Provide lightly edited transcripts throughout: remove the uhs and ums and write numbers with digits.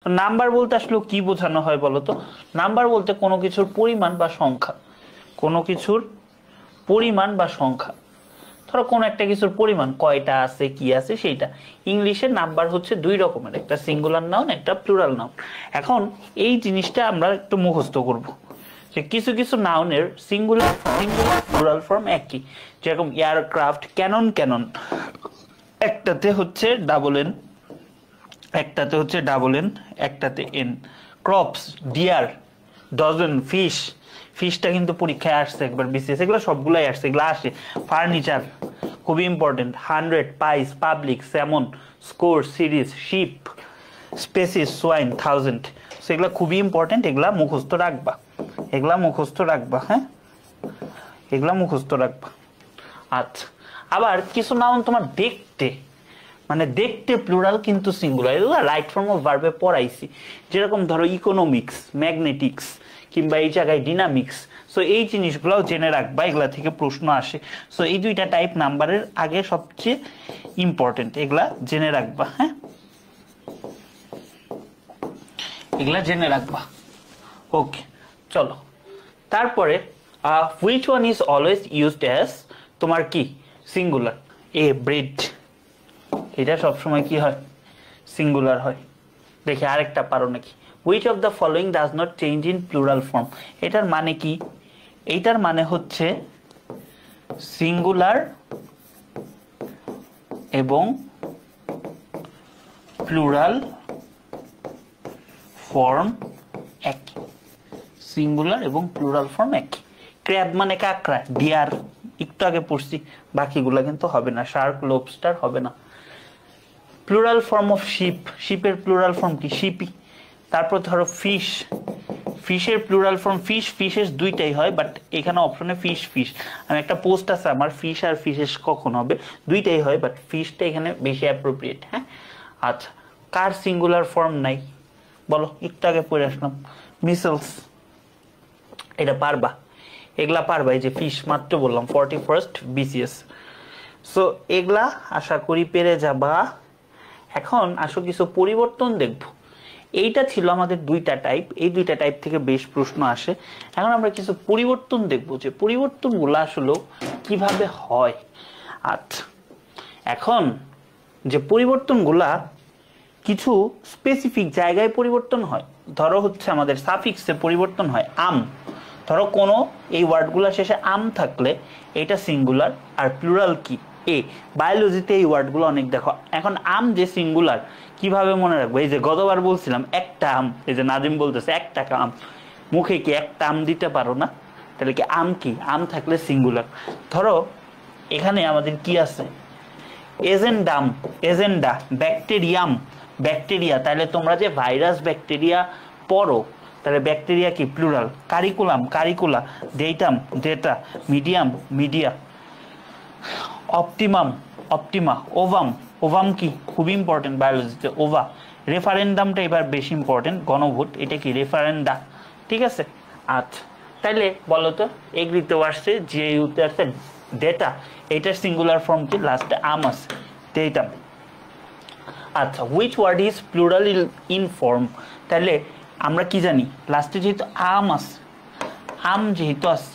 তো নাম্বার বলতে আসলে কি বোঝানো হয় বলতো? নাম্বার বলতে কোনো কিছুর পরিমাণ বা সংখ্যা, কোনো কিছুর পরিমাণ বা সংখ্যা। ধরো কোনো একটা কিছুর পরিমাণ কয়টা আছে কি আছে সেইটা। ইংলিশে নাম্বার হচ্ছে দুই রকমের, একটা সিঙ্গুলার নাউন, একটা প্লুরাল নাউন। এখন এই জিনিসটা আমরা একটু মুখস্থ করব যে কিছু কিছু নাউনের সিঙ্গুলার প্লুরাল ফর্ম একই, যেরকম এয়ারক্রাফট, ক্যানন ক্যানন, একটাতে হচ্ছে ডাবল এন, একটাতে হচ্ছে ডাবল এন, একটাতে N. Crops, dear, dozen, fish, ফিশটা কিন্তু পরীক্ষায় আসছে একবার বিসিএস, এগুলো সবগুলাই আসছে, এগুলো আসে। ফার্নিচার খুবই important, 100, pies, public, salmon, score, series, sheep, species, swine, 1000। সেগুলো খুবই ইম্পর্টেন্ট, এগুলা মুখস্থ রাখবা, এগুলা মুখস্থ রাখবা, হ্যাঁ, এগুলা মুখস্থ রাখবা। আচ্ছা, আবার কিছু নাউন তোমার দেখতে, মানে দেখতে প্লুরাল কিন্তু সিঙ্গুলার, এগুলো রাইট ফর্ম অফ ভার্বে পড়াইছি। যেরকম ধরো ইকোনমিক্স, ম্যাগনেটিক্স, কিংবা এই জায়গায় ডিনামিক্স। সো এই জিনিসগুলোও জেনে রাখবা, এগুলা থেকে প্রশ্ন আসে। সো এই দুইটা টাইপ নাম্বারের আগে সবচেয়ে ইম্পর্টেন্ট, এগুলা জেনে রাখবা, হ্যাঁ, এগুলা জেনে রাখবা। ওকে, চলো তারপরে which one is always used as তোমার কি সিঙ্গুলার? এ ব্রেড, এটা সবসময় কি হয়? সিঙ্গুলার হয়। দেখে আরেকটা পারো নাকি? Which of the following does not change in plural form. এটার মানে কি? এইটার মানে হচ্ছে সিঙ্গুলার এবং প্লুরাল ফর্ম একই, সিঙ্গুলার এবং প্লুরাল ফর্ম একই। ক্র্যাব মানে কাঁকড়া, ডিয়ার একটু আগে পড়ছি, বাকিগুলা কিন্তু হবে না। শার্ক, লবস্টার হবে না। প্লুরাল ফর্ম অফ শিপ, শিপের প্লুরাল ফর্ম কি? শিপি। তারপর ধরো ফিশ, ফিশের প্লুরাল ফর্ম ফিশ, ফিশেস দুইটাই হয়, বাট এখানে অপশনে ফিশ ফিশ। আমি একটা পোস্ট আছে আমার, ফিশ আর ফিশেস কখন হবে, দুইটাই হয়, বাট ফিশটা এখানে বেশি অ্যাপ্রোপ্রিয়েট, হ্যাঁ। আচ্ছা, কার সিঙ্গুলার ফর্ম নাই বলো? একটু আগে পড়ে আসলাম, মিসেলস, এটা পারবা, এগুলা পারবা। এই যে ফিশ মাত্র বললাম, 41st বিসিএস। সো এগুলা আশা করি পেরে যাবা। এখন আসো কিছু পরিবর্তন দেখব। এইটা ছিল আমাদের দুইটা টাইপ, এই দুইটা টাইপ থেকে বেশ প্রশ্ন আসে। এখন আমরা কিছু পরিবর্তন দেখব, যে পরিবর্তনগুলো আসলে কিভাবে হয়। আচ্ছা, এখন যে পরিবর্তনগুলা কিছু স্পেসিফিক জায়গায় পরিবর্তন হয়। ধরো হচ্ছে আমাদের সাফিক্সে পরিবর্তন হয়, আম। ধরো কোনো এই ওয়ার্ডগুলো শেষে আম থাকলে এটা সিঙ্গুলার, আর প্লুরাল কি? এ। বায়োলজিতে এই ওয়ার্ডগুলো অনেক দেখো। এখন আম যে সিঙ্গুলার, কিভাবে মনে রাখবো? এই যে গতবার বলছিলাম একটা আম, এই যে নাজিম বলতেছে 1 টাকা আম, মুখে কি একটা আম দিতে পারো না? তাহলে কি আম কি? আম থাকলে সিঙ্গুলার। ধরো এখানে আমাদের কি আছে? Agendum, agenda. Bacterium, bacteria. তাহলে তোমরা যে ভাইরাস ব্যাকটেরিয়া পড়ো, তাহলে ব্যাকটেরিয়া কি? Plural. Curriculum, curricula. Datum, data. Medium, media. Optimum, Optima. Ovum, ovum কি? খুবই ইম্পর্টেন্ট বায়োলজিতে, ওভা। রেফারেন্ডামটা এবার বেশি ইম্পর্টেন্ট, গণভোট, এটা কি? রেফারেন্ডা, ঠিক আছে। আচ্ছা, তাইলে বলো তো, এগ্রিতেও আসছে, যে ইউতে আসছে ডেটা, এটার সিঙ্গুলার ফর্ম কি? লাস্টে আম আছে, ডেটাম। আচ্ছা, which word is plural in form? তাহলে আমরা কি জানি? লাস্টে যেহেতু আম আছে, আম যেহেতু আছে,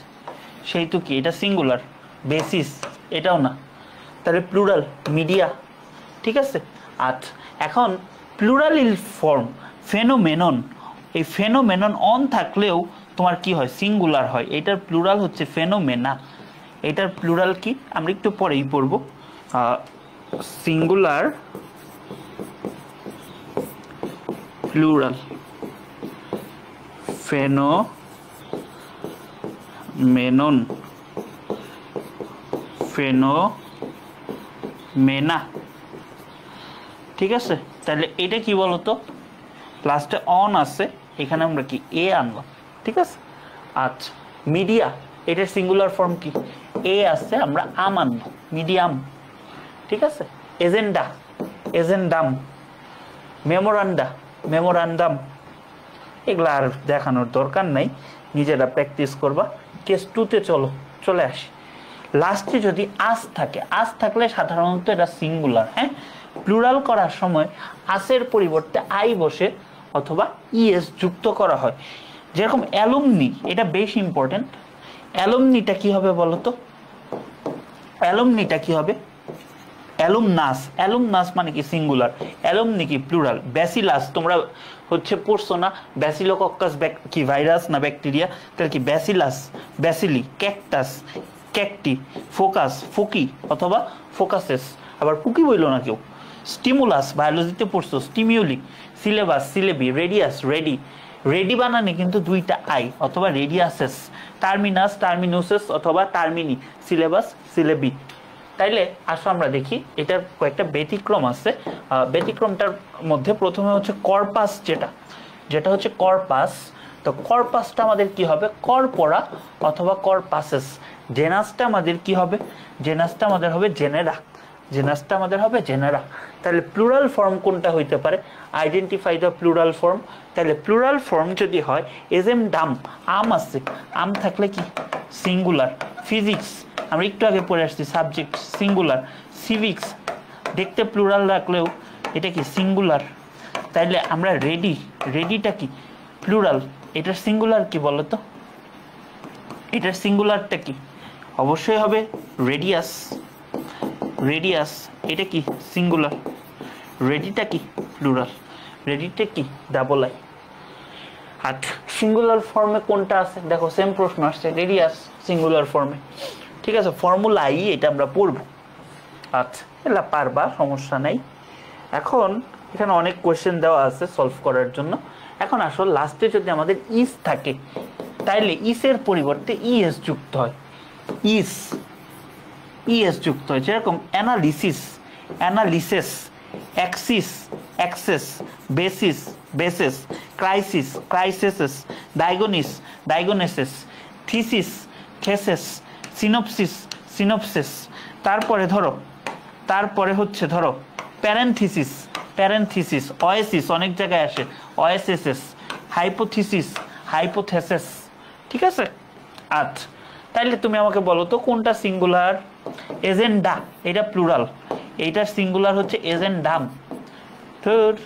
সেহেতু কি এটা সিঙ্গুলার। বেসিস, এটাও না, তাহলে প্লুরাল। মিডিয়া, ঠিক আছে। আচ্ছা, এখন প্লুরাল ইন ফর্ম ফেনোমেনন, এই ফেনোমেনন অন থাকলেও তোমার কি হয়? সিঙ্গুলার হয়। এটার প্লুরাল হচ্ছে ফেনোমেনা। এটার প্লুরাল কি? আমরা একটু পরেই পড়বো। সিঙ্গুলার, প্লুরাল, ফেনোমেনন, ফেনোমেনা, ঠিক আছে। তাহলে এটা কি বলতো? লাস্টে অন আছে, এখানে আমরা কি? এ আনলাম, ঠিক আছে। আচ্ছা, মিডিয়া, এটার সিঙ্গুলার ফর্ম কি? এ আছে, আমরা আম আনবো, মিডিয়াম, ঠিক আছে। Agenda, agendum. মেমোরান্ডা, মেমোরান্ডাম। এগুলা আর দেখানোর দরকার নাই, নিজেরা প্র্যাকটিস করবা। কেস 2তে চলে আসি। লাস্টে যদি আস থাকে, আস থাকলে সাধারণত এটা সিঙ্গুলার, হ্যাঁ। প্লুরাল করার সময় আসের পরিবর্তে আই বসে, অথবা ইএস যুক্ত করা হয়। যেরকম অ্যালুমনি, এটা বেশ ইম্পর্টেন্ট। অ্যালুমনিটা কি হবে বলতো? অ্যালুমনিটা কি হবে? অ্যালুমনাস। অ্যালুমনাস মানে কি সিঙ্গুলার, অ্যালুমনি কি প্লুরাল। ব্যাসিলাস তোমরা হচ্ছে পড়ছো না, ব্যাসিলোকক্কাস কি ভাইরাস না ব্যাকটেরিয়া, তাহলে কি bacillus, bacilli, cactus, cacti, focus, foci অথবা ফোকাসেস, আবার পুকি বইল না কেউ। স্টিমুলাস বায়োলজিতে পড়ছো, stimuli, syllabus, syllabi, radius, radii, radii বানানে কিন্তু দুইটা আই অথবা রেডিয়াসেস, টার্মিনাস, টার্মিনুসেস অথবা টার্মিনি, সিলেবাস, সিলেবি। তাইলে আসো আমরা দেখি এটার কয়েকটা ব্যতিক্রম আছে। ব্যতিক্রমটার মধ্যে প্রথমে হচ্ছে কর্পাস, যেটা হচ্ছে কর্পাস। তো কর্পাসটা আমাদের কি হবে? কর্পোরা অথবা কর্পাসেস। জেনাসটা আমাদের কি হবে? জেনাসটা আমাদের হবে জেনেরা, জেনাসটা আমাদের হবে জেনেরা। তাহলে প্লুরাল ফর্ম কোনটা হইতে পারে? Identify the plural form. তাহলে প্লুরাল ফর্ম যদি হয় এজেম ডাম, আম আছে, আম থাকলে কি সিঙ্গুলার। ফিজিক্স আমরা একটু আগে পড়ে আসছি, সাবজেক্ট সিঙ্গুলার। সিভিক্স দেখতে প্লুরাল রাখলেও এটা কি সিঙ্গুলার। তাইলে আমরা রেডি, রেডিটা কি প্লুরাল, এটার সিঙ্গুলার কি বলতো? এটার সিঙ্গুলারটা কি? অবশ্যই হবে রেডিয়াস, রেডিয়াস এটা কি সিঙ্গুলার, রেডিটা কি প্লুরাল, রেডিটা কি ডাবল আই। আর সিঙ্গুলার ফর্মে কোনটা আছে দেখো, সেম প্রশ্ন আসছে, রেডিয়াস সিঙ্গুলার ফর্মে। ঠিক আছে, ফর্মুলা আই এটা আমরা পড়ব। আচ্ছা এটা পারবা, সমস্যা নাই। এখন এখানে অনেক কোয়েশ্চেন দেওয়া আছে সলভ করার জন্য। এখন আসলে লাস্টে যদি আমাদের ইস থাকে তাইলে ইসের পরিবর্তে ইএস যুক্ত হয়, ইস, ইএস যুক্ত হয়। যেরকম analysis, analyses, axis, axes, basis, bases, crisis, crises, diagnosis, diagnoses, thesis, theses, synopsis, synopses. তারপরে ধরো, তারপরে হচ্ছে ধরো প্যারেনথিসিস, প্যারেনথিসিস, অয়েসিস অনেক জায়গায় আসে, অয়েসিসেস, হাইপোথিসিস, হাইপোথেসিস। ঠিক আছে। আচ্ছা তাইলে তুমি আমাকে বলো তো কোনটা সিঙ্গুলার? এজেন্ডা এটা প্লুরাল, এইটার সিঙ্গুলার হচ্ছে এজেন্ডাম। Third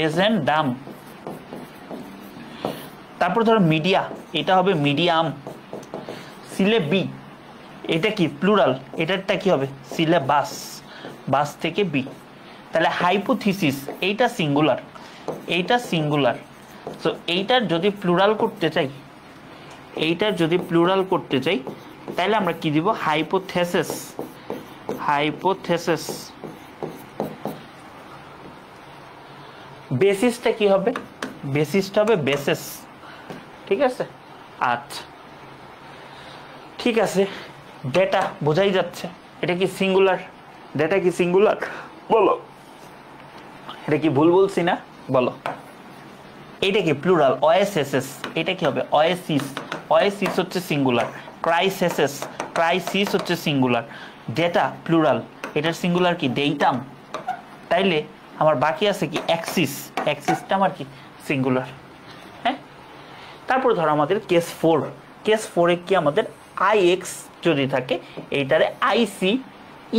agendum. তারপর ধরো মিডিয়া, এটা হবে মিডিয়াম। সিলেবি এটা কি প্লুরাল, এটারটা কি হবে সিলেবাস, বাস থেকে বি। তাহলে হাইপোথিসিস এইটা সিঙ্গুলার, এইটা সিঙ্গুলার। সো এইটার যদি প্লুরাল করতে চাই, এইটার যদি প্লুরাল করতে চাই তাহলে আমরা কি দিব? Hypothesis, hypothesis. বেসিসটা কি হবে? বেসিসটা হবে বেসিস। ঠিক আছে। আচ্ছা ঠিক আছে, ডেটা বোঝাই যাচ্ছে, এটা কি সিঙ্গুলার? ডেটা কি সিঙ্গুলার বলো? এটা কি ভুল বলছি না বলো? এটা কি প্লুরাল? ওএসএসএস এটা কি হবে? ওএসিস, ওএসিস হচ্ছে সিঙ্গুলার। ক্রাইসিস, ক্রাইসিস হচ্ছে সিঙ্গুলার। ডেটা প্লুরাল, এটার সিঙ্গুলার কি ডেটাম। তাইলে আমার বাকি আছে কি অ্যাক্সিস, অ্যাক্সিসটা আমার কি সিঙ্গুলার। হ্যাঁ, তারপর ধরো আমাদের কেস 4, কেস 4 এ কি আমাদের আইএক্স যদি থাকে এইটারে আইসি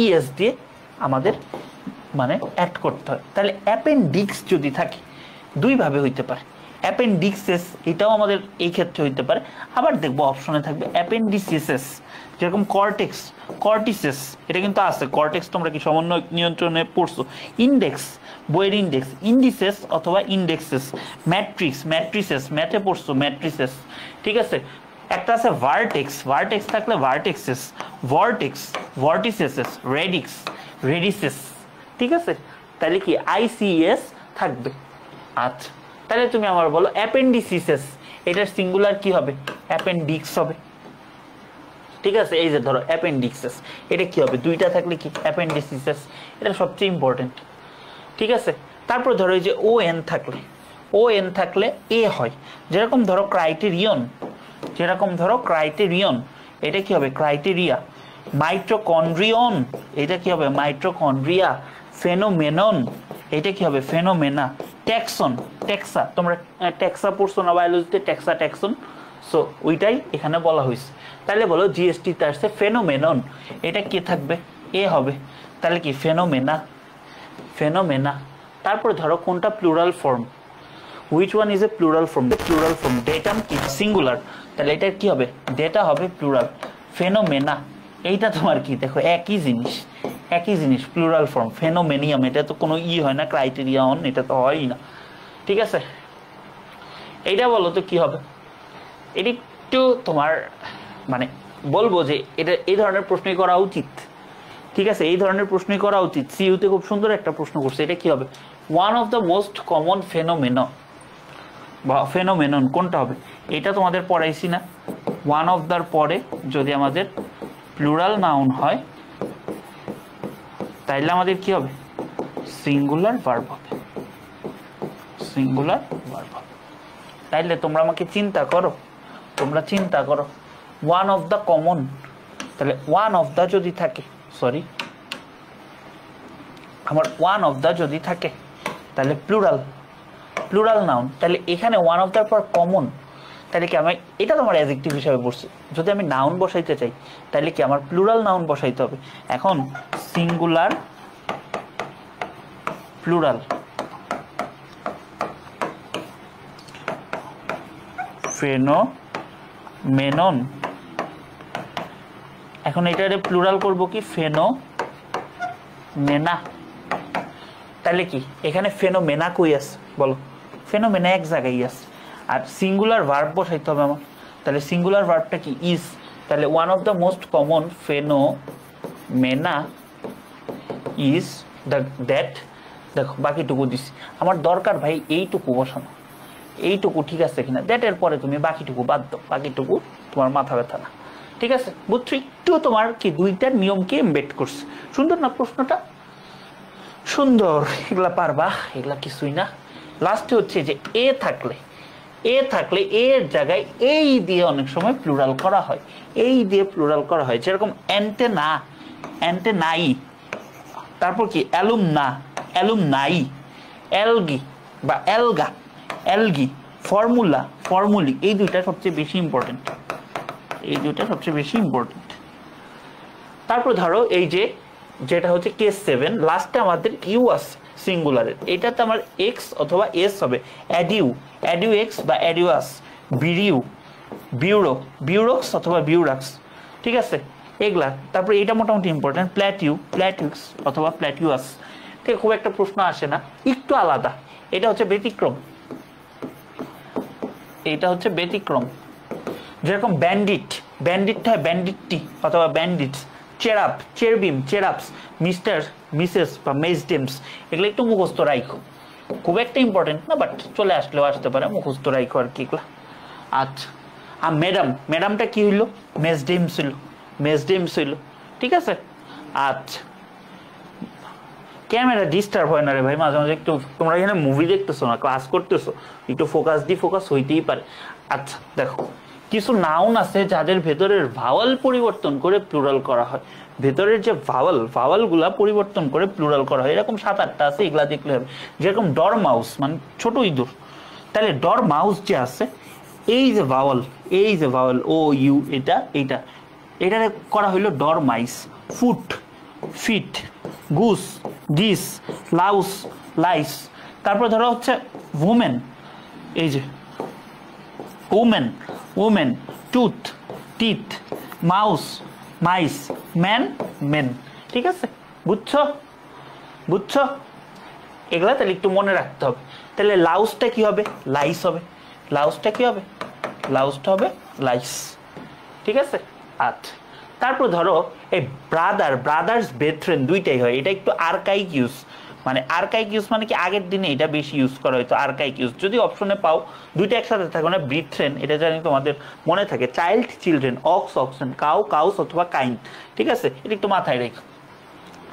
ইএস দিয়ে আমাদের মানে অ্যাড করতে হয়। তাহলে অ্যাপেন্ডিক্স যদি থাকে দুইভাবে হইতে পারে, অ্যাপেন্ডিক্সেস এটাও আমাদের এই ক্ষেত্রে হইতে পারে। আবার দেখবো অপশনে থাকবে অ্যাপেন্ডিসিসেস, যেরকম কর্টেক্স, কর্টিসেস এটা কিন্তু আছে। কর্টেক্স তোমরা কি সমন্বয় নিয়ন্ত্রণে পড়ছো? ইন্ডেক্স, বইয়ের ইন্ডেক্স, ইন্ডিসেস অথবা ইন্ডেক্সেস। ম্যাট্রিক্স, ম্যাট্রিসেস ম্যাথে পড়ছো ম্যাট্রিসেস। ঠিক আছে। একটা আছে ভার্টেক্স, ভার্টেক্স থাকলে ভার্টেক্সেস, ভর্টেক্স, ভর্টিসেসেস, রেডিক্স, রেডিসেস। ঠিক আছে। তাহলে কি আইসিএস থাকবে। আচ্ছা তাহলে তুমি আমার বলো অ্যাপেন্ডিসিসেস এটার সিঙ্গুলার কি হবে? অ্যাপেন্ডিক্স হবে। ঠিক আছে। এই যে ধরো অ্যাপেন্ডিক্সেস এটা কি হবে? দুইটা থাকলে কি অ্যাপেন্ডিসিসেস, এটা সবচেয়ে ইম্পর্টেন্ট। ঠিক আছে। তারপর ধরো এই যে ও এন থাকলে, ও এন থাকলে এ হয়। যেরকম ধরো ক্রাইটেরিয়ন, যেরকম ধরো ক্রাইটেরিয়ন এটা কি হবে? ক্রাইটেরিয়া। মাইটোকন্ড্রিয়ন এটা কি হবে? মাইটোকন্ড্রিয়া। ফেনোমেনন এটা কি হবে? ফেনোমেনা। ট্যাক্সন, ট্যাক্সা তোমরা ট্যাক্সা পড়ছো না বায়োলজিতে, ট্যাক্সা, ট্যাক্সন। সো ওইটাই এখানে বলা হয়েছে। তাহলে বলো জিএসটিতে আসছে ফেনোমেনন, এটা কি থাকবে? এ হবে। তাহলে কি ফেনোমেনা, ফেনোমেনা। তারপরে ধরো কোনটা plural form, which one is a plural form, plural form. Datum কি সিঙ্গুলার, তাহলে এটা কি হবে, ডেটা হবে প্লুরাল। ফেনোমেনা এইটা তোমার কি দেখো একই জিনিস, একই জিনিস, প্লুরাল ফর্ম। ফেনোমেনিয়াম এটা তো কোনো হয় না, ক্রাইটেরিয়া অন, এটা তো হয়ই না। ঠিক আছে, এইটা বলো তো কি হবে। এটি একটু তোমার মানে বলবো যে এটা এই ধরনের প্রশ্নই করা উচিত। ঠিক আছে, এই ধরনের প্রশ্নই করা উচিত। সিইউতে খুব সুন্দর একটা প্রশ্ন করছে, এটা কি হবে, one of the most common phenomenon বা ফেনোমেনন কোনটা হবে। এটা তোমাদের পড়াইছি না, ওয়ান অফ দার পরে যদি আমাদের প্লুরাল নাউন হয় তাইলে আমাদের কি হবে, সিঙ্গুলার ভার্ব হবে, সিঙ্গুলার ভার্ব হবে। তাইলে তোমরা আমাকে চিন্তা করো, তোমরা চিন্তা করো, ওয়ান অফ দ্য কমন, তাহলে ওয়ান অফ দ্য যদি থাকে, সরি আমার ওয়ান অফ দ্য যদি থাকে তাহলে প্লুরাল, প্লুরাল নাউন। তাহলে এখানে ওয়ান অফ দ্যার পর কমন, তাহলে কি আমি এটা তোমার অ্যাডজেক্টিভ হিসাবে বসছে। যদি আমি নাউন বসাইতে চাই তাহলে কি আমার প্লুরাল নাউন বসাইতে হবে। এখন সিঙ্গুলার প্লুরাল, ফেনোমেনন। এখন এটারে প্লুরাল করব কি, ফেনোমেনা। তাহলে কি এখানে ফেনোমেনা কই আছে বলো, ফেনোমেনা এক জায়গায় আছে, আর সিঙ্গুলার ভার্ব বসাইতে হবে আমার। তাহলে সিঙ্গুলার ভার্বটা কি, ইজ। তাহলে one of the most common phenomena is that. দেখো বাকিটুকু দিছি, আমার দরকার ভাই এইটুকু বসানো, এইটুকু ঠিক আছে কিনা, দ্যাটের পরে তুমি বাকিটুকু বাদ দাও, বাকিটুকু তোমার মাথা ব্যথা না। ঠিক আছে, বুঝছো, একটু তোমার কি দুইটার নিয়মকে এমবেড করছে। সুন্দর না প্রশ্নটা, সুন্দর, এগুলা পারবা, এগুলা কিছুই না। লাস্টে হচ্ছে যে এ থাকলে, এর জায়গায় এই দিয়ে অনেক সময় প্লুরাল করা হয়, এই দিয়ে প্লুরাল করা হয়। যেরকম অ্যান্টেনা, অ্যান্টেনাই। তারপর কি অ্যালুমনা, অ্যালুমনাই। অ্যালগি বা অ্যালগা, অ্যালগি। ফর্মুলা, ফর্মুলি। এই দুইটা সবচেয়ে বেশি ইম্পর্টেন্ট, এই দুইটা সবচেয়ে বেশি ইম্পর্টেন্ট। তারপর ধরো এই যে যেটা হচ্ছে কেস 7, লাস্টে আমাদের ইউ আছে সিঙ্গুলারের, এটাতে আমার এক্স অথবা এস হবে। অ্যাডিউ, অ্যাডিউ এক্স বা অ্যাডিউয়াস। বিরিউ, বিউরো, বিউরোক্স অথবা বিউরাক্স। ঠিক আছে, এগুলা। তারপরে এটা মোটামুটি ইম্পর্টেন্ট, প্ল্যাটিউ, প্ল্যাটিউক্স অথবা প্ল্যাটিউয়াস। ঠিক, খুব একটা প্রশ্ন আসে না, একটু আলাদা। এটা হচ্ছে ব্যতিক্রম, এটা হচ্ছে ব্যতিক্রম। যেরকম ব্যান্ডিট, ব্যান্ডিটটা হয় ব্যান্ডিটটি অথবা ব্যান্ডিটস। চেরাপ, চেরবিম, চেরাপস। মিস্টার, মিসেস বা মেজডেমস। এগুলো একটু মুখস্থ রাখো, খুব একটা ইম্পর্টেন্ট না, বাট চলে আসলেও আসতে পারে, মুখস্থ রাখো আর কি এগুলা। আচ্ছা, আর ম্যাডাম, ম্যাডামটা কি হইলো, মেজডেমস হইলো, মেজডেমস হইলো। ঠিক আছে, আচ্ছা। ক্যামেরা ডিস্টার্ব হয় না রে ভাই, মাঝে মাঝে একটু, তোমরা এখানে মুভি দেখতেছো না, ক্লাস করতেছো, একটু ফোকাস দি ফোকাস হইতেই পারে। আচ্ছা দেখো, কিছু নাউন আছে যাদের ভেতরের ভাওয়াল পরিবর্তন করে প্লুরাল করা হয়, ভেতরের যে ভাওয়ালগুলা পরিবর্তন করে প্লুরাল করা হয়, এরকম 7-8টা আছে, এগুলা দেখলে হবে। যেরকম ডর মাউস মানে ছোট ইঁদুর, তাহলে ডর মাউস যে আছে, এই যে ভাওয়াল, এই যে ভাওয়াল ও ইউ, এটা এইটা, এটা করা হইলো dormice. Foot, feet, goose, geese, louse, lice. তারপর ধরো হচ্ছে ওমেন, এই যে woman, women. Tooth, teeth. Mouse, mice. Man, men. ঠিক আছে, বুঝছো, বুঝছো এগুলা। তাহলে একটু মনে রাখতে হবে। তাহলে লাউসটা কি হবে, লাইস হবে। লাউসটা কি হবে, লাউসটা হবে লাইস। ঠিক আছে, আচ্ছা। তারপর ধরো এই ব্রাদার, ব্রাদার্স, বেথ্রেন, দুইটাই হয়। এটা একটু আর্কাইক ইউজ, মানে আর্কাইক ইউজ মানে কি আগের দিনে এটা বেশি ইউজ করা হয়তো, আর্কাইক ইউজ। যদি অপশনে পাও দুইটা একসাথে থাকে না, ব্রিথ্রেন, এটা জানি তোমাদের মনে থাকে। Child, children, ox, oxen, cow, cows অথবা কাইন। ঠিক আছে, এটা একটু মাথায় রেখো।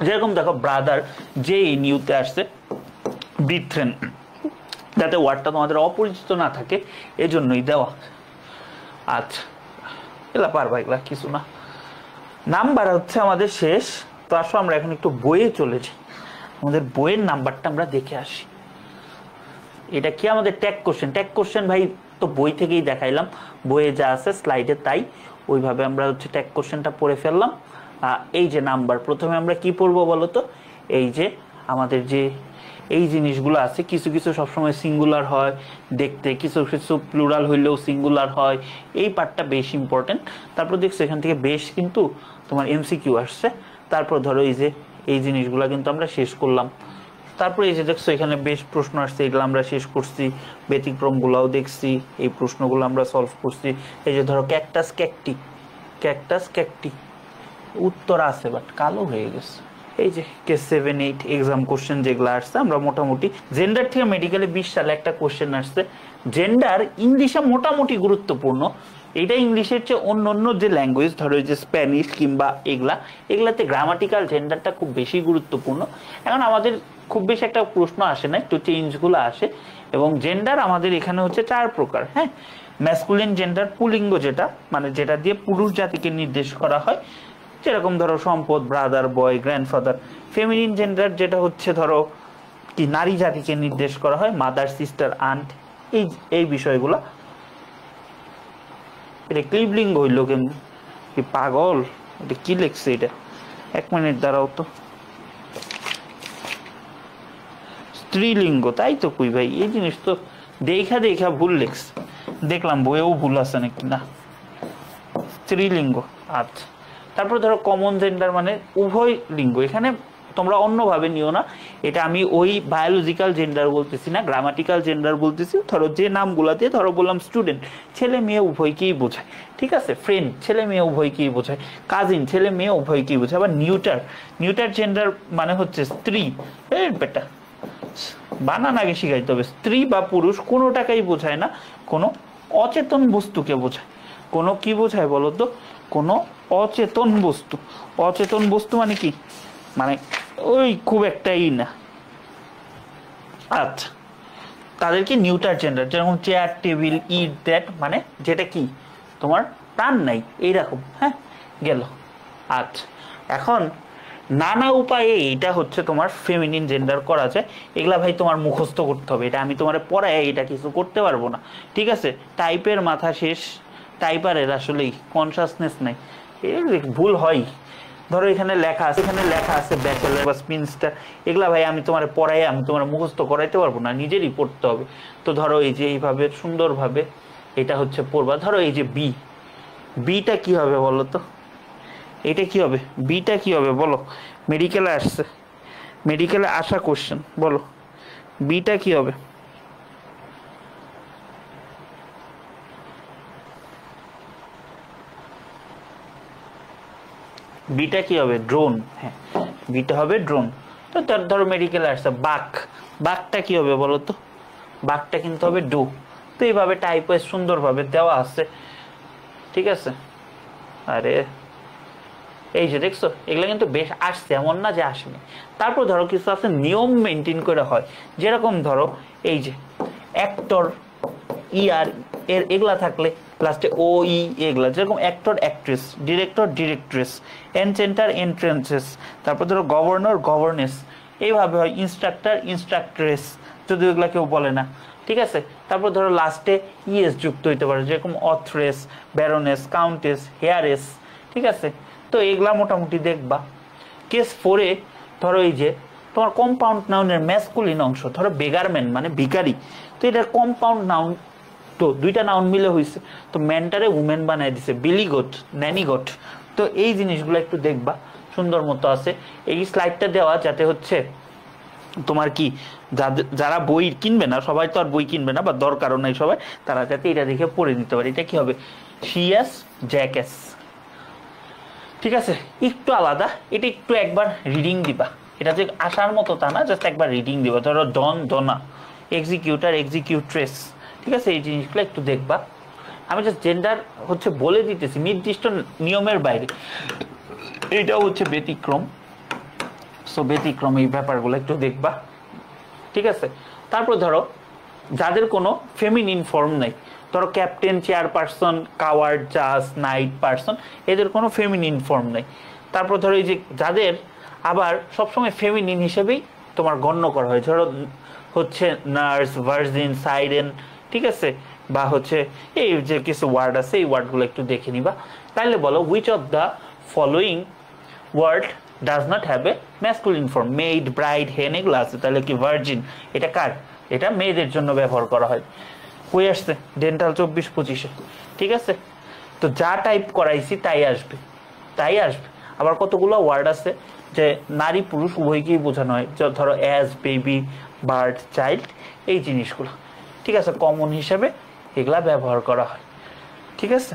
যেরকম দেখো ব্রাদার, যে নিউতে আসছে, ব্রিথ্রেন, যাতে ওয়ার্ডটা তোমাদের অপরিচিত না থাকে এজন্যই দেওয়া। আচ্ছা, এগুলা পারবা, এগুলা কিছু না। নাম্বার হচ্ছে আমাদের শেষ, তো আসো আমরা এখন একটু বইয়ে চলে যাই, আমাদের বইয়ের নাম্বারটা আমরা দেখে আসি। এটা কি আমাদের ট্যাগ কোশ্চেন, ট্যাগ কোশ্চেন ভাই তো বই থেকেই দেখাইলাম, বইয়ে যা আছে স্লাইডে তাই, ওইভাবে আমরা হচ্ছে ট্যাগ কোশ্চেনটা পড়ে ফেললাম। এই যে নাম্বার, প্রথমে আমরা কি পড়বো বলো তো, এই যে আমাদের যে এই জিনিসগুলো আছে, কিছু কিছু সবসময় সিঙ্গুলার হয় দেখতে, কিছু কিছু প্লুরাল হইলেও সিঙ্গুলার হয়, এই পার্টটা বেশ ইম্পর্টেন্ট। তারপর দেখছো এখান থেকে বেশ কিন্তু তোমার এমসিকিউ আসছে। তারপর ধরো এই যে এই জিনিসগুলো কিন্তু আমরা শেষ করলাম। তারপরে এই যে দেখছো এখানে বেশ প্রশ্ন আসছে, এগুলো আমরা শেষ করছি, ব্যতিক্রমগুলোও দেখছি, এই প্রশ্নগুলো আমরা সলভ করছি। এই যে ধরো ক্যাকটাস ক্যাকটি, ক্যাকটাস ক্যাকটি উত্তর আছে বাট কালো হয়ে গেছে। এই যে কেস 7, 8 এক্সাম কোশ্চেন যেগুলো আসছে, আমরা মোটামুটি জেন্ডার থেকে মেডিকেলে 20 সালে একটা কোশ্চেন আসছে, জেন্ডার ইংলিশে মোটামুটি গুরুত্বপূর্ণ। এটা ইংলিশের চেয়ে অন্য অন্য যে ল্যাঙ্গুয়েজ ধরো যে স্প্যানিশ কিংবা এগুলাতে গ্রামাটিক্যাল জেন্ডারটা খুব বেশি গুরুত্বপূর্ণ। এখন আমাদের খুব বেশি একটা প্রশ্ন আসে না, একটু চেঞ্জগুলো আসে। এবং জেন্ডার আমাদের এখানে হচ্ছে 4 প্রকার। হ্যাঁ, ম্যাসকুলিন জেন্ডার পুলিঙ্গ, যেটা মানে যেটা দিয়ে পুরুষ জাতিকে নির্দেশ করা হয়, যেরকম ধরো সম্পদ, ব্রাদার, বয়, গ্র্যান্ডফাদার। ফেমিনিন জেন্ডার যেটা হচ্ছে ধরো কি নারী জাতিকে নির্দেশ করা হয়, মাদার, সিস্টার, আন্ট, এই বিষয়গুলো। এটা ক্লিবলিঙ্গ হইল কেমন, কি পাগল, এটা কি লেখছে এটা, 1 মিনিট দাঁড়াও তো। স্ত্রীলিঙ্গ, তাই তো কই ভাই, এই জিনিস তো দেখা দেখা ভুল লেখছে, দেখলাম বইয়েও ভুল আছে নাকি, না স্ত্রীলিঙ্গ। আচ্ছা, তারপর ধরো কমন জেন্ডার মানে উভয় লিঙ্গ। এখানে তোমরা অন্যভাবে নিও না, এটা আমি ওই বায়োলজিক্যাল জেন্ডার বলতেছি না, গ্রামাটিক্যাল জেন্ডার বলতেছি। ধরো যে নামগুলাতে ধরো বললাম স্টুডেন্ট, ছেলে মেয়ে উভয়কেই বোঝায়, ঠিক আছে। ফ্রেন্ড, ছেলে মেয়ে উভয়কেই বোঝায়। কাজিন, ছেলে মেয়ে উভয়কেই বোঝায়। আবার নিউটার, নিউটার জেন্ডার মানে হচ্ছে স্ত্রী, বেটা বানান আগে শিখাইতে হবে। স্ত্রী বা পুরুষ কোনোটাকেই বোঝায় না, কোনো অচেতন বস্তুকে বোঝায়। কোনো কি বোঝায় বলো তো, কোনো অচেতন বস্তু। অচেতন বস্তু মানে কি, মানে ওই খুব একটাই না। আচ্ছা, তাদেরকে নিউটার জেন্ডার, যেরকম চেয়ার, টেবিল, ইট, দ্যাট, মানে যেটা কি তোমার প্রাণ নাই এইরকম। হ্যাঁ, গেল। আচ্ছা, এখন নানা উপায়ে এটা হচ্ছে তোমার ফেমিনিন জেন্ডার করা যায়। এগুলা ভাই তোমার মুখস্থ করতে হবে, এটা আমি তোমার পড়ায় এটা কিছু করতে পারবো না, ঠিক আছে। টাইপের মাথা শেষ, টাইপারের আসলেই কনসাসনেস নাই, ভুল হয়। ধরো এখানে লেখা আছে ব্যাচেলর বা স্পিনস্টার, এগুলা ভাই আমি তোমার পড়াই, আমি তোমার মুখস্থ করাইতে পারবো না, নিজেরই পড়তে হবে। তো ধরো এই যে এইভাবে সুন্দরভাবে এটা হচ্ছে পড়বা। ধরো এই যে বিটা কি হবে বলো তো, এটা কি হবে, বিটা কি হবে বলো, মেডিকেলে আসছে, মেডিকেলে আসা কোশ্চেন, বলো বিটা কি হবে। বিটা কি হবে, ড্রোন। হ্যাঁ, বিটা হবে ড্রোন। তো ধরো মেডিকেলে আসছে বাঘ, বাঘটা কি হবে বলো তো, বাঘটা কিন্তু হবে ডো। তো এইভাবে টাইপ ওয়াইজ সুন্দরভাবে দেওয়া আছে, ঠিক আছে। আরে এই যে দেখছো, এগুলো কিন্তু বেশ আসছে, এমন না যে আসেনি। তারপর ধরো কিছু আছে নিয়ম মেনটেন করে হয়, যেরকম ধরো এই যে অ্যাক্টর, ইয়ার এর এগুলা থাকলে লাস্টে ও ই, এগুলা যেরকম অ্যাক্টর, অ্যাক্ট্রেস, ডিরেক্টর, ডিরেক্ট্রেস, এনচেন্টার, এন্ট্রেন্সেস। তারপর ধরো গভর্নর, গভর্নেস, এইভাবে হয়। ইনস্ট্রাক্টর, ইনস্ট্রাক্টরেস, যদি এগুলা কেউ বলে না, ঠিক আছে। তারপর ধরো লাস্টে ইএস যুক্ত হইতে পারে, যেরকম অথ্রেস, ব্যারোনেস, কাউন্টেস, হেয়ারেস, ঠিক আছে। তো এগুলা মোটামুটি দেখবা। কেস 4-এ ধরো এই যে তোমার কম্পাউন্ড নাউনের ম্যাসকুলিন অংশ, ধরো বেগারম্যান মানে ভিখারি, তো এটার কম্পাউন্ড নাউন, তো দুইটা নাউন মিলে হয়েছে, তো ম্যানটারে উমেন বানাই দিছে, বিলিগোট, ন্যানিগোট। তো এই জিনিসগুলো একটু দেখবা, সুন্দর মতো আছে। এই স্লাইডটা দেওয়া যাতে হচ্ছে তোমার কি যারা বই কিনবে না, সবাই তো আর বই কিনবে না বা দরকারও নাই সবাই, তারা যাতে এটা দেখে পড়ে নিতে পারে। এটা কি হবে, শিয়াস, জ্যাকেস, ঠিক আছে। একটু আলাদা, এটা একটু একবার রিডিং দিবা, এটা যে আসার মতো তা না, জাস্ট একবার রিডিং দিবা। ধরো ডন, ডোনা, এক্সিকিউটার, এক্সিকিউট্রেস, ঠিক আছে। এই জিনিসগুলো একটু দেখবা। আমি জাস্ট জেন্ডার হচ্ছে বলে দিতেছি, নির্দিষ্ট নিয়মের বাইরে, এটাও হচ্ছে ব্যতিক্রম। সো ব্যতিক্রম এই ব্যাপারগুলো একটু দেখবা, ঠিক আছে। তারপর ধরো যাদের কোনো ফেমিনিন ফর্ম নেই, ধরো ক্যাপ্টেন, চেয়ারপারসন, কাওয়ার্ড, জাজ, নাইট, পারসন, এদের কোনো ফেমিনিন ফর্ম নেই। তারপর ধরো এই যে যাদের আবার সবসময় ফেমিনিন হিসেবেই তোমার গণ্য করা হয়, ধরো হচ্ছে নার্স, ভার্জিন, সাইরেন, ঠিক আছে। বা হচ্ছে এই যে কিছু ওয়ার্ড আছে, এই ওয়ার্ডগুলো একটু দেখে নিবা। তাইলে বলো, which of the following word does not have a masculine form. Maid, bride, hen এগুলো আছে, তাহলে কি ভার্জিন এটা কার? এটা মেয়েদের জন্য ব্যবহার করা হয়। কই আসছে? ডেন্টাল 24-25-এ, ঠিক আছে? তো যা টাইপ করাইছি তাই আসবে, তাই আসবে। আবার কতগুলো ওয়ার্ড আছে যে নারী পুরুষ উভয়কেই বোঝানো হয়, ধরো অ্যাজ, বেবি, বার্ড, চাইল্ড, এই জিনিসগুলো, ঠিক আছে, কমন হিসেবে এগুলা ব্যবহার করা হয়, ঠিক আছে?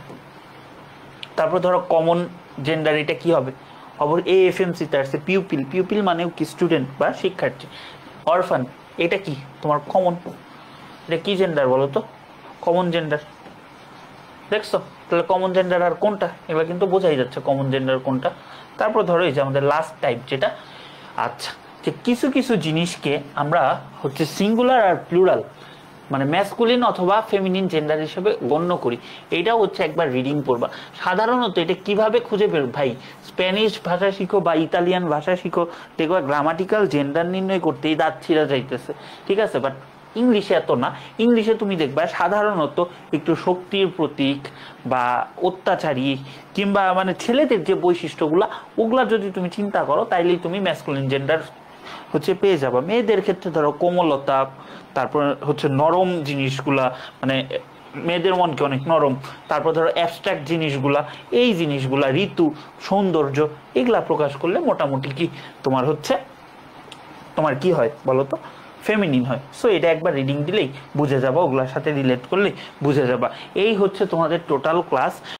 তারপর ধরো কমন জেন্ডার, এটা কি হবে? AFMC তে আসছে পিউপিল। পিউপিল মানেও কি? স্টুডেন্ট বা শিক্ষার্থী। অরফান, এটা কি তোমার কমন, এটা কি জেন্ডার বলো তো? কমন জেন্ডার, দেখছো? তাহলে কমন জেন্ডার আর কোনটা, এগুলো কিন্তু বোঝাই যাচ্ছে কমন জেন্ডার কোনটা। তারপর ধরো এই যে আমাদের লাস্ট টাইপ যেটা, আচ্ছা, যে কিছু কিছু জিনিসকে আমরা হচ্ছে সিঙ্গুলার আর প্লুরাল, মানে ম্যাসকুলিন অথবা ফেমিনিন জেন্ডার হিসেবে গণ্য করি। এইটাও হচ্ছে একবার রিডিং পড়বা। সাধারণত এটা কিভাবে খুঁজে বের, ভাই স্প্যানিশ ভাষা শিখো বা ইতালিয়ান ভাষা শিখো, দেখবা গ্রামাটিক্যাল জেন্ডার নির্ণয় করতেই দাঁত ছিঁড়া যাইতেছে, ঠিক আছে? বাট ইংলিশে এত না। ইংলিশে তুমি দেখবা সাধারণত একটু শক্তির প্রতীক বা অত্যাচারী কিংবা মানে ছেলেদের যে বৈশিষ্ট্যগুলা, ওগুলা যদি তুমি চিন্তা করো তাইলেই তুমি ম্যাসকুলিন জেন্ডার হচ্ছে পেয়ে যাবা। মেয়েদের ক্ষেত্রে ধরো কোমলতা, তারপর হচ্ছে নরম জিনিসগুলা, মানে মেয়েদের মন কি অনেক নরম। তারপর ধরো অ্যাবস্ট্রাক্ট জিনিসগুলা, এই জিনিসগুলা, ঋতু, সৌন্দর্য, এগুলা প্রকাশ করলে মোটামুটি কি তোমার হচ্ছে, তোমার কি হয় বলো তো? ফেমিনিন হয়। সো এটা একবার রিডিং দিলেই বুঝে যাবা, ওগুলোর সাথে রিলেট করলেই বুঝে যাবা। এই হচ্ছে তোমাদের টোটাল ক্লাস।